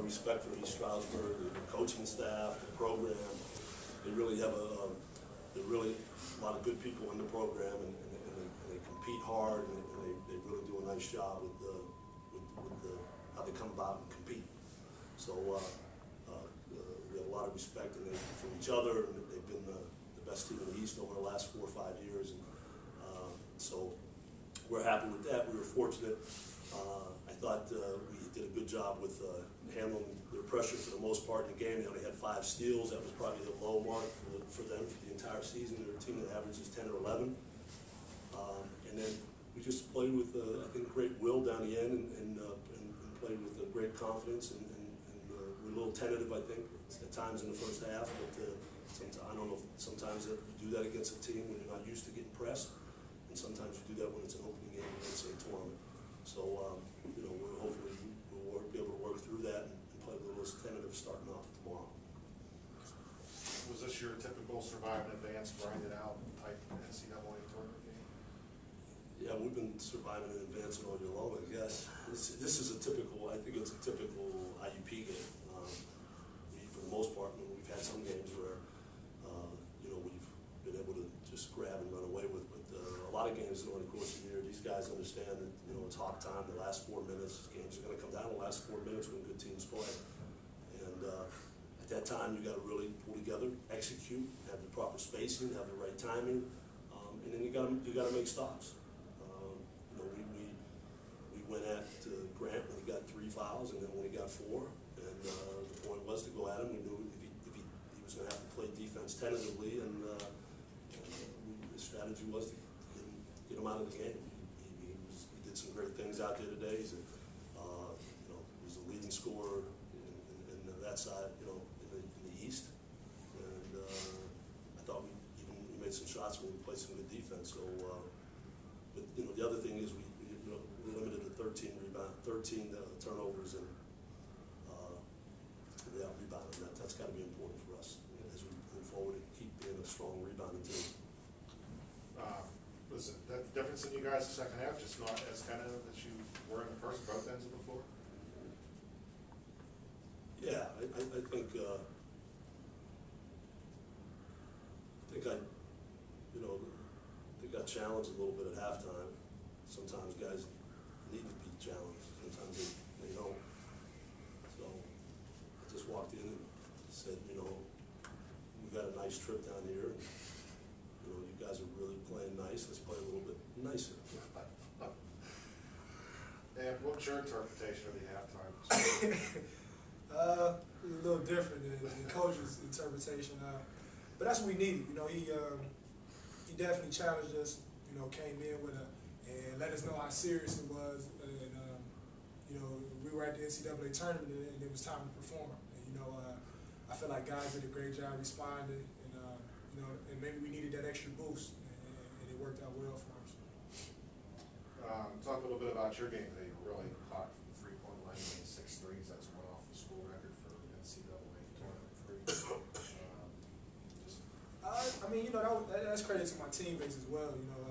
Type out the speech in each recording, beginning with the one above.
respect for East Stroudsburg, the coaching staff, the program. They really have they're really a lot of good people in the program, and they compete hard, and they really do a nice job with how they come about and compete. So we have a lot of respect for each other, and they've been the best team in the East over the last 4 or 5 years. And so we're happy with that. We were fortunate. I thought we did a good job with handling their pressure for the most part in the game. They only had 5 steals. That was probably the low mark for them for the entire season. They're a team that averages 10 or 11. And then we just played with, I think, great will down the end, and played with great confidence. And we're a little tentative, I think, at times in the first half. But I don't know if sometimes you do that against a team when you're not used to getting pressed. And sometimes you do that when it's an opening game against a tournament. So, you know, hopefully we'll be able to work through that and play a little tentative starting off tomorrow. Was this your typical survive and advance, grind it out type NCAA tournament game? Yeah, we've been surviving and advancing all year long, I guess. This is a typical, I think it's a typical IUP game. For the most part, we've had some games where, you know, we've been able to just grab and run away with, but a lot of games during the course of the year, these guys understand that, you know, it's hot time, the last 4 minutes, games are going to come down the last 4 minutes when good teams play. And at that time, you got to really pull together, execute, have the proper spacing, have the right timing, and then you got to make stops. You know, we went at Grant when he got 3 fouls, and then when he got 4, and the point was to go at him. We knew if he was going to have to play defense tentatively, and the strategy was to get him out of the game. He did some great things out there today. He's you know, he was the leading scorer in that side, you know, in the East, and I thought we made some shots when we played some good defense. So, but you know, the other thing is we limited to 13 turnovers, and without rebounding. That's got to be important for us as we move forward and keep being a strong rebounding team. Was it that difference in you guys the second half, just not as tentative as you were in the first, both ends of the floor? Yeah, I think you know, they got challenged a little bit at halftime. Sometimes guys need to be challenged. Sometimes they don't. So I just walked in and said, you know, we got a nice trip down here. And, you know, you guys are really playing nice. Let's play a little bit nicer. And what's your interpretation of the halftime? A little different than the coach's interpretation. But that's what we needed. You know, he definitely challenged us. You know, came in with and let us know how serious it was. And you know, we were at the NCAA tournament, and it was time to perform. And you know, I feel like guys did a great job responding, and you know, and maybe we needed that extra boost, and it worked out well for us. Talk a little bit about your game today. You were really hot from the 3-point line, made 6 threes. That's one off the school record for NCAA tournament threes. I mean, you know, that's credit to my teammates as well. You know,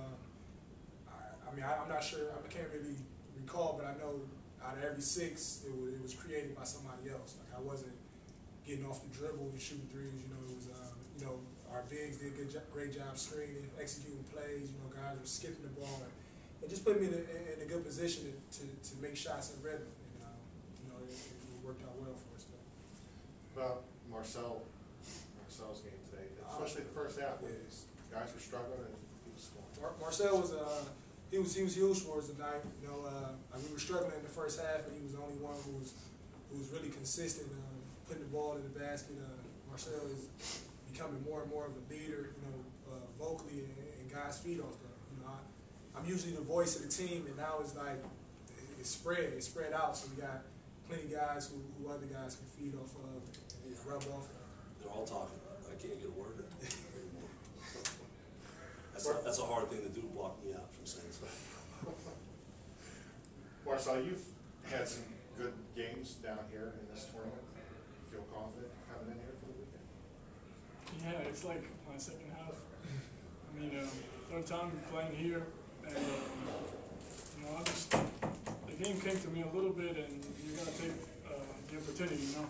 I mean, I'm not sure. I can't really recall, but I know out of every 6, it was created by somebody else. Like I wasn't getting off the dribble and shooting threes. You know, it was you know, our bigs did great job screening, executing plays. You know, guys were skipping the ball. It just put me in a good position to make shots in rhythm. And, you know, it worked out well for us. About Marcel's game today, especially the first half. Yeah. Guys were struggling, and he was scoring. Marcel was he was huge for us tonight. You know, we were struggling in the first half, and he was the only one who was really consistent, putting the ball in the basket. Marcel is becoming more and more of a leader. You know, vocally, and guys feed off that. You know, I'm usually the voice of the team, and now it's like it's spread out. So we got plenty of guys who other guys can feed off of and rub off of. They're all talking. I can't get a word in anymore. That's a hard thing to do, block me out from saying something. Marcel, you've had some good games down here in this tournament. You feel confident coming in here for the weekend? Yeah, it's like my second half. I mean, third time playing here. And, you know, the game came to me a little bit, and you gotta give the opportunity, you know.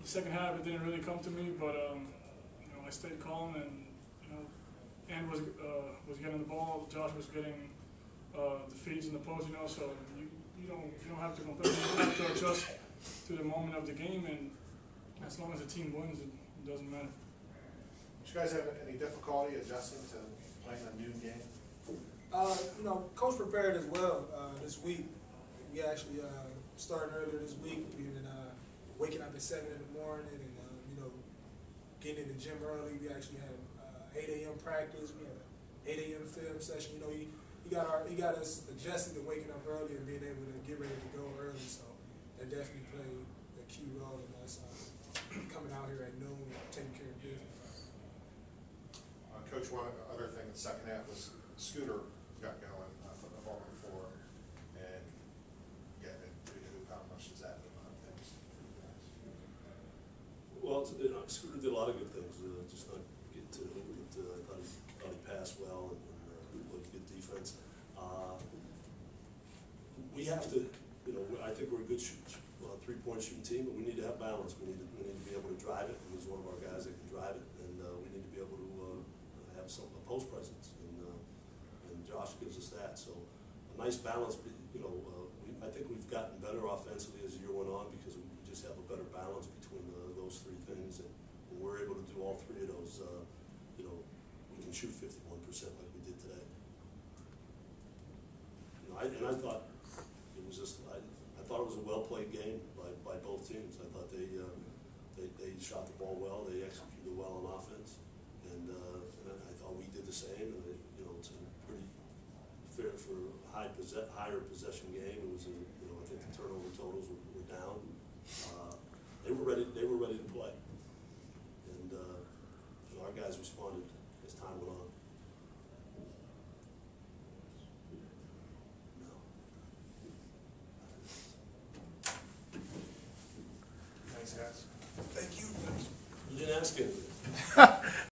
The second half, it didn't really come to me, but you know, I stayed calm, and you know, Ann was getting the ball, Josh was getting the feeds in the post, you know. So you don't have to complain. You have to adjust to the moment of the game, and as long as the team wins, it doesn't matter. Did you guys have any difficulty adjusting to playing a noon game? You know, coach prepared as well this week. We actually started earlier this week. We've been waking up at 7 in the morning and you know, getting in the gym early. We actually had 8 a.m. practice. We had an 8 a.m. film session. You know, he got us adjusted to waking up early and being able to get ready to go early. So that definitely played a key role in us coming out here at noon and taking care of business. Coach, one other thing in the second half was Scooter got going from the ball before, and yeah, how much does that amount of things for you guys? Well, you know, Scooter did a lot of good things. Just not get to it. I thought he passed well and looked good defense. We have to, you know, I think we're a good three-point shooting team, but we need to have balance. We need to be able to drive it. And he's one of our guys that can drive it, and we need to be able to have a post presence. And Josh gives us that. So a nice balance. You know, I think we've gotten better offensively as the year went on because we just have a better balance between those three things, and when we're able to do all three of those, you know, we can shoot 51% like we did today. You know, I thought it was just I thought it was a well played game by both teams. I thought they shot the ball well, they executed well on offense, and I thought we did the same. And you know, it's a pretty fair for higher possession game. It was you know, I think the turnover totals were down. They were ready to play, and you know, our guys responded as time went on. Thanks, guys. Thank you. You didn't ask anything.